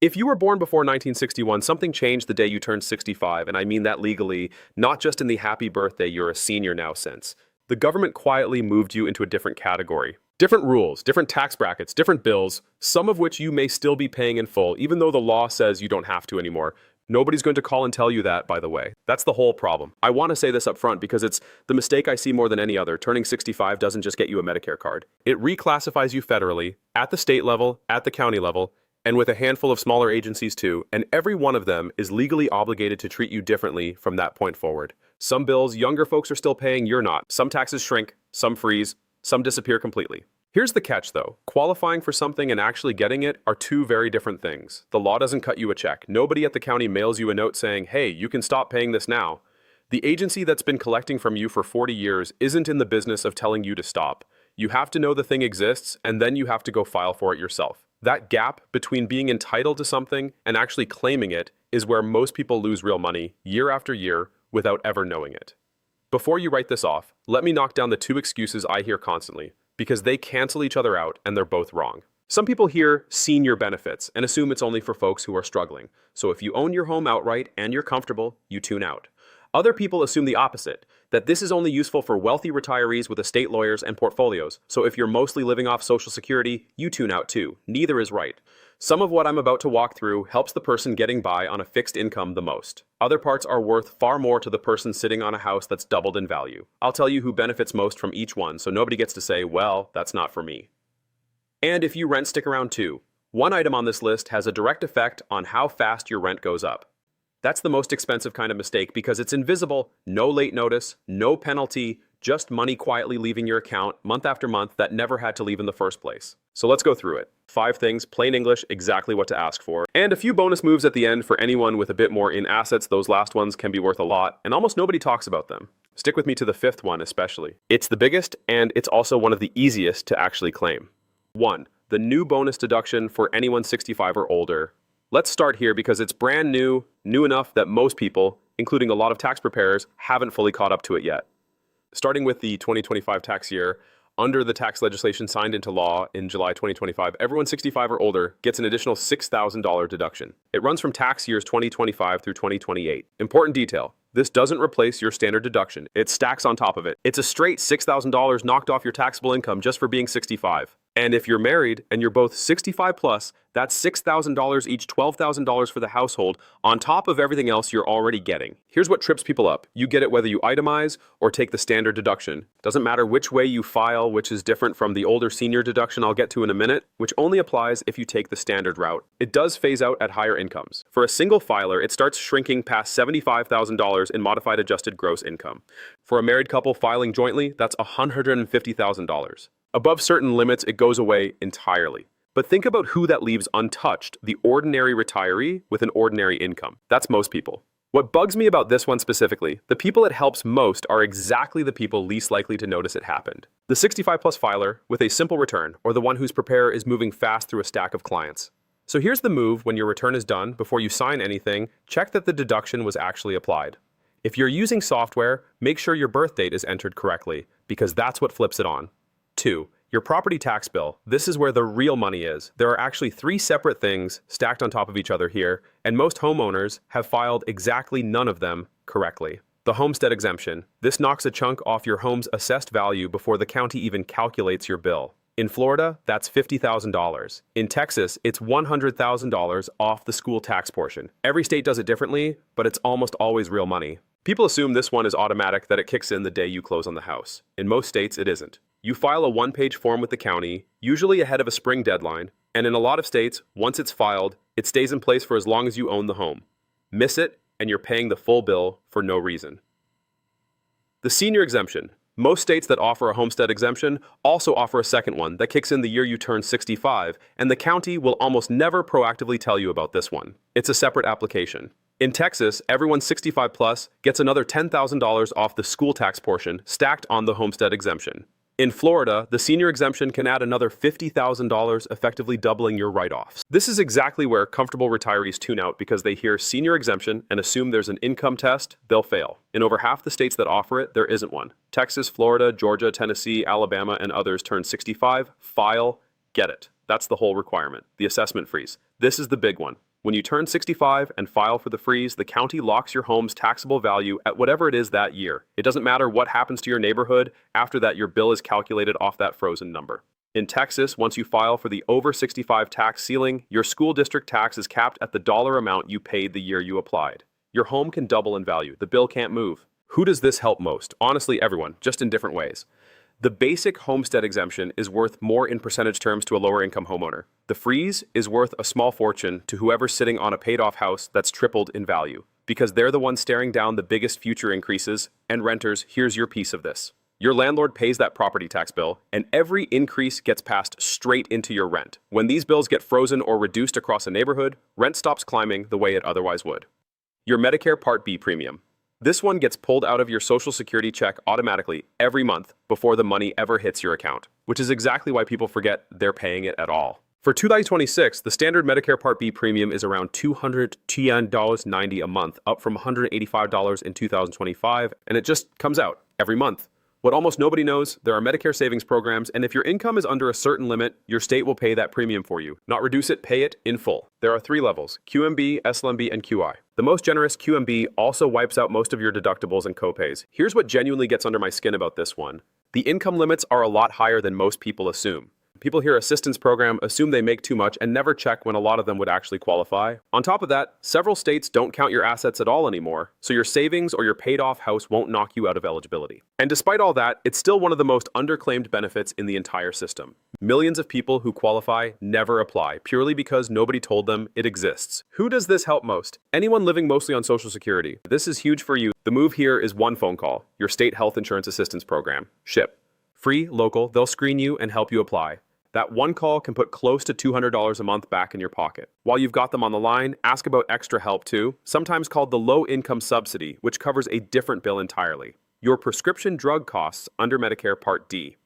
If you were born before 1961, something changed the day you turned 65, and I mean that legally, not just in the happy birthday you're a senior now sense. The government quietly moved you into a different category. Different rules, different tax brackets, different bills, some of which you may still be paying in full, even though the law says you don't have to anymore. Nobody's going to call and tell you that, by the way. That's the whole problem. I want to say this up front because it's the mistake I see more than any other. Turning 65 doesn't just get you a Medicare card. It reclassifies you federally, at the state level, at the county level, and with a handful of smaller agencies too, and every one of them is legally obligated to treat you differently from that point forward. Some bills younger folks are still paying, you're not. Some taxes shrink, some freeze, some disappear completely. Here's the catch though. Qualifying for something and actually getting it are two very different things. The law doesn't cut you a check. Nobody at the county mails you a note saying, hey, you can stop paying this now. The agency that's been collecting from you for 40 years isn't in the business of telling you to stop. You have to know the thing exists, and then you have to go file for it yourself. That gap between being entitled to something and actually claiming it is where most people lose real money year after year without ever knowing it. Before you write this off, let me knock down the two excuses I hear constantly, because they cancel each other out and they're both wrong. Some people hear senior benefits and assume it's only for folks who are struggling. So if you own your home outright and you're comfortable, you tune out. Other people assume the opposite, that this is only useful for wealthy retirees with estate lawyers and portfolios. So if you're mostly living off Social Security, you tune out too. Neither is right. Some of what I'm about to walk through helps the person getting by on a fixed income the most. Other parts are worth far more to the person sitting on a house that's doubled in value. I'll tell you who benefits most from each one, so nobody gets to say, well, that's not for me. And if you rent, stick around too. One item on this list has a direct effect on how fast your rent goes up. That's the most expensive kind of mistake because it's invisible, no late notice, no penalty, just money quietly leaving your account month after month that never had to leave in the first place. So let's go through it. 5 things, plain English, exactly what to ask for. And a few bonus moves at the end for anyone with a bit more in assets. Those last ones can be worth a lot, and almost nobody talks about them. Stick with me to the 5th one especially. It's the biggest, and it's also one of the easiest to actually claim. 1. The new bonus deduction for anyone 65 or older. Let's start here because it's brand new enough that most people, including a lot of tax preparers, haven't fully caught up to it yet. Starting with the 2025 tax year, under the tax legislation signed into law in July 2025, everyone 65 or older gets an additional $6,000 deduction. It runs from tax years 2025 through 2028. Important detail. This doesn't replace your standard deduction. It stacks on top of it. It's a straight $6,000 knocked off your taxable income just for being 65. And if you're married and you're both 65 plus, that's $6,000 each, $12,000 for the household on top of everything else you're already getting. Here's what trips people up. You get it whether you itemize or take the standard deduction. Doesn't matter which way you file, which is different from the older senior deduction I'll get to in a minute, which only applies if you take the standard route. It does phase out at higher incomes. For a single filer, it starts shrinking past $75,000 in modified adjusted gross income. For a married couple filing jointly, that's $150,000. Above certain limits, it goes away entirely. But think about who that leaves untouched, the ordinary retiree with an ordinary income. That's most people. What bugs me about this one specifically, the people it helps most are exactly the people least likely to notice it happened. The 65 plus filer with a simple return, or the one whose preparer is moving fast through a stack of clients. So here's the move when your return is done. Before you sign anything, check that the deduction was actually applied. If you're using software, make sure your birth date is entered correctly, because that's what flips it on. 2. Your property tax bill. This is where the real money is. There are actually 3 separate things stacked on top of each other here, and most homeowners have filed exactly none of them correctly. The homestead exemption. This knocks a chunk off your home's assessed value before the county even calculates your bill. In Florida, that's $50,000. In Texas, it's $100,000 off the school tax portion. Every state does it differently, but it's almost always real money. People assume this one is automatic, that it kicks in the day you close on the house. In most states, it isn't. You file a 1-page form with the county, usually ahead of a spring deadline, and in a lot of states, once it's filed, it stays in place for as long as you own the home. Miss it, and you're paying the full bill for no reason. The senior exemption. Most states that offer a homestead exemption also offer a second one that kicks in the year you turn 65, and the county will almost never proactively tell you about this one. It's a separate application. In Texas, everyone 65 plus gets another $10,000 off the school tax portion stacked on the homestead exemption. In Florida, the senior exemption can add another $50,000, effectively doubling your write-offs. This is exactly where comfortable retirees tune out because they hear senior exemption and assume there's an income test, they'll fail. In over half the states that offer it, there isn't one. Texas, Florida, Georgia, Tennessee, Alabama, and others turn 65, file, get it. That's the whole requirement, the assessment freeze. This is the big one. When you turn 65 and file for the freeze, the county locks your home's taxable value at whatever it is that year. It doesn't matter what happens to your neighborhood. After that, your bill is calculated off that frozen number. In Texas, once you file for the over 65 tax ceiling, your school district tax is capped at the dollar amount you paid the year you applied. Your home can double in value. The bill can't move. Who does this help most? Honestly, everyone, just in different ways. The basic homestead exemption is worth more in percentage terms to a lower income homeowner. The freeze is worth a small fortune to whoever's sitting on a paid off house that's tripled in value, because they're the ones staring down the biggest future increases, and renters, here's your piece of this. Your landlord pays that property tax bill, and every increase gets passed straight into your rent. When these bills get frozen or reduced across a neighborhood, rent stops climbing the way it otherwise would. Your Medicare Part B premium. This one gets pulled out of your Social Security check automatically every month before the money ever hits your account, which is exactly why people forget they're paying it at all. For 2026, the standard Medicare Part B premium is around $210.90 a month, up from $185 in 2025, and it just comes out every month. What almost nobody knows, there are Medicare savings programs, and if your income is under a certain limit, your state will pay that premium for you. Not reduce it, pay it in full. There are 3 levels: QMB, SLMB, and QI. The most generous QMB also wipes out most of your deductibles and copays. Here's what genuinely gets under my skin about this one. The income limits are a lot higher than most people assume. People hear assistance program, assume they make too much, and never check when a lot of them would actually qualify. On top of that, several states don't count your assets at all anymore, so your savings or your paid-off house won't knock you out of eligibility. And despite all that, it's still one of the most underclaimed benefits in the entire system. Millions of people who qualify never apply, purely because nobody told them it exists. Who does this help most? Anyone living mostly on Social Security. This is huge for you. The move here is one phone call, your state health insurance assistance program, SHIP. Free, local, they'll screen you and help you apply. That one call can put close to $200 a month back in your pocket. While you've got them on the line, ask about extra help too, sometimes called the low-income subsidy, which covers a different bill entirely. Your prescription drug costs under Medicare Part D.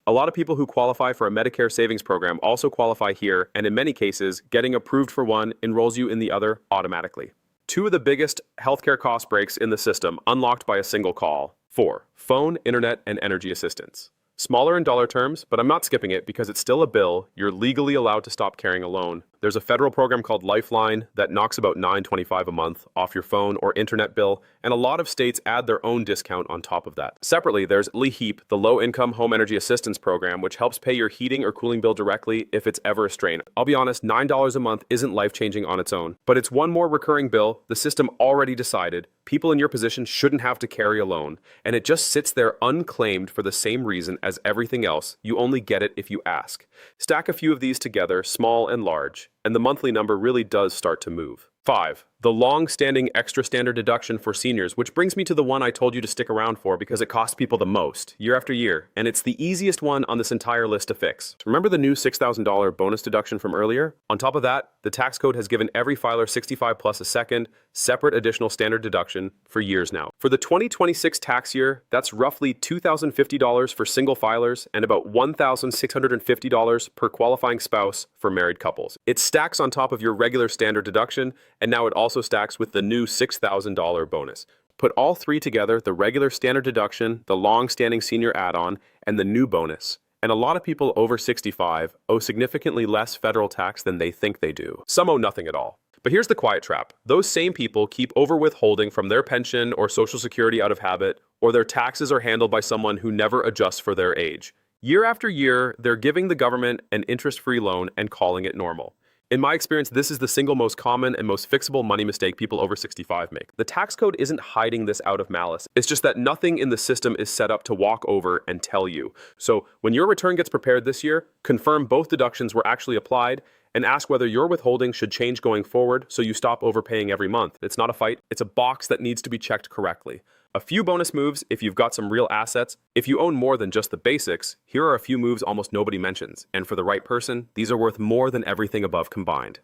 A lot of people who qualify for a Medicare savings program also qualify here, and in many cases, getting approved for one enrolls you in the other automatically. 2 of the biggest healthcare cost breaks in the system unlocked by a single call. 4. Phone, internet, and energy assistance. Smaller in dollar terms, but I'm not skipping it because it's still a bill you're legally allowed to stop carrying alone. There's a federal program called Lifeline that knocks about $9.25 a month off your phone or internet bill, and a lot of states add their own discount on top of that. Separately, there's LEHEAP, the Low-Income Home Energy Assistance Program, which helps pay your heating or cooling bill directly if it's ever a strain. I'll be honest, $9 a month isn't life-changing on its own, but it's one more recurring bill the system already decided people in your position shouldn't have to carry alone, and it just sits there unclaimed for the same reason as everything else. You only get it if you ask. Stack a few of these together, small and large, and the monthly number really does start to move. 5. The long-standing extra standard deduction for seniors, which brings me to the one I told you to stick around for because it costs people the most, year after year, and it's the easiest one on this entire list to fix. Remember the new $6,000 bonus deduction from earlier? On top of that, the tax code has given every filer 65 plus a second, separate additional standard deduction for years now. For the 2026 tax year, that's roughly $2,050 for single filers and about $1,650 per qualifying spouse for married couples. It stacks on top of your regular standard deduction, and now it also stacks with the new $6,000 bonus. Put all 3 together, the regular standard deduction, the long-standing senior add-on, and the new bonus. And a lot of people over 65 owe significantly less federal tax than they think they do. Some owe nothing at all. But here's the quiet trap. Those same people keep over-withholding from their pension or Social Security out of habit, or their taxes are handled by someone who never adjusts for their age. Year after year, they're giving the government an interest-free loan and calling it normal. In my experience, this is the single most common and most fixable money mistake people over 65 make. The tax code isn't hiding this out of malice. It's just that nothing in the system is set up to walk over and tell you. So when your return gets prepared this year, confirm both deductions were actually applied and ask whether your withholding should change going forward so you stop overpaying every month. It's not a fight. It's a box that needs to be checked correctly. A few bonus moves if you've got some real assets. If you own more than just the basics, here are a few moves almost nobody mentions. And for the right person, these are worth more than everything above combined.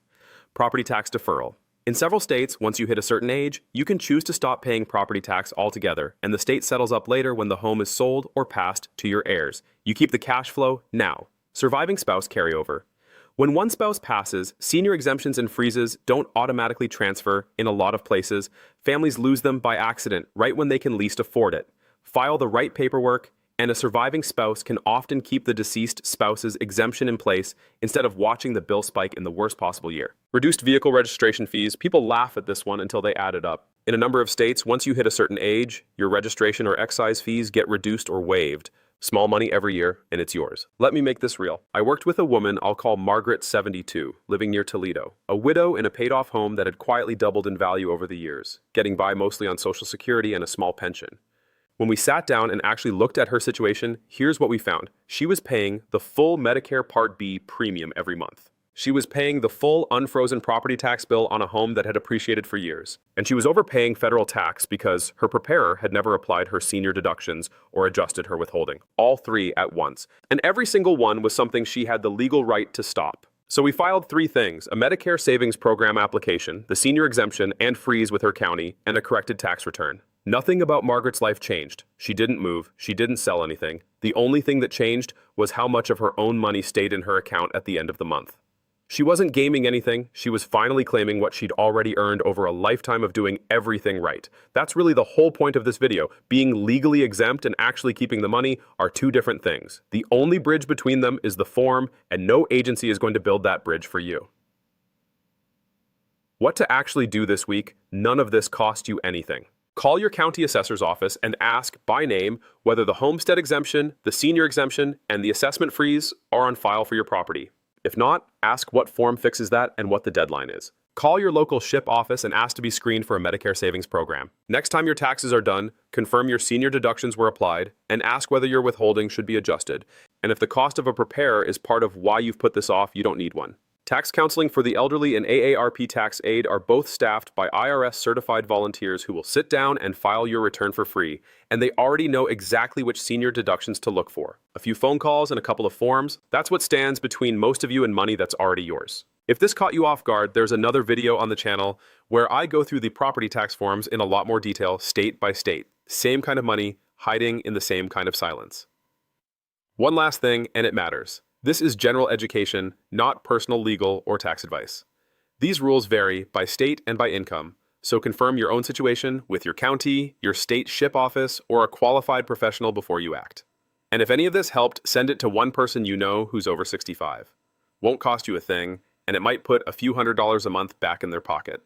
Property tax deferral. In several states, once you hit a certain age, you can choose to stop paying property tax altogether, and the state settles up later when the home is sold or passed to your heirs. You keep the cash flow now. Surviving spouse carryover. When one spouse passes, senior exemptions and freezes don't automatically transfer in a lot of places. Families lose them by accident right when they can least afford it. File the right paperwork, And a surviving spouse can often keep the deceased spouse's exemption in place instead of watching the bill spike in the worst possible year. Reduced vehicle registration fees, people laugh at this one until they add it up. In a number of states, once you hit a certain age, your registration or excise fees get reduced or waived. Small money every year, and it's yours. Let me make this real. I worked with a woman I'll call Margaret, 72, living near Toledo. A widow in a paid-off home that had quietly doubled in value over the years, getting by mostly on Social Security and a small pension. When we sat down and actually looked at her situation, here's what we found. She was paying the full Medicare Part B premium every month. She was paying the full unfrozen property tax bill on a home that had appreciated for years. And she was overpaying federal tax because her preparer had never applied her senior deductions or adjusted her withholding. All three at once. And every single one was something she had the legal right to stop. So we filed three things: a Medicare Savings Program application, the senior exemption and freeze with her county, and a corrected tax return. Nothing about Margaret's life changed. She didn't move. She didn't sell anything. The only thing that changed was how much of her own money stayed in her account at the end of the month. She wasn't gaming anything. She was finally claiming what she'd already earned over a lifetime of doing everything right. That's really the whole point of this video. Being legally exempt and actually keeping the money are two different things. The only bridge between them is the form, and no agency is going to build that bridge for you. What to actually do this week? None of this cost you anything. Call your county assessor's office and ask by name whether the homestead exemption, the senior exemption, and the assessment freeze are on file for your property. If not, ask what form fixes that and what the deadline is. Call your local SHIP office and ask to be screened for a Medicare savings program. Next time your taxes are done, confirm your senior deductions were applied and ask whether your withholding should be adjusted. And if the cost of a preparer is part of why you've put this off, you don't need one. Tax counseling for the elderly and AARP tax aid are both staffed by IRS certified volunteers who will sit down and file your return for free, and they already know exactly which senior deductions to look for. A few phone calls and a couple of forms, that's what stands between most of you and money that's already yours. If this caught you off guard, there's another video on the channel where I go through the property tax forms in a lot more detail, state by state. Same kind of money, hiding in the same kind of silence. One last thing, and it matters. This is general education, not personal legal or tax advice. These rules vary by state and by income, so confirm your own situation with your county, your state SHIP office, or a qualified professional before you act. And if any of this helped, send it to one person you know who's over 65. Won't cost you a thing, and it might put a few $100s a month back in their pocket.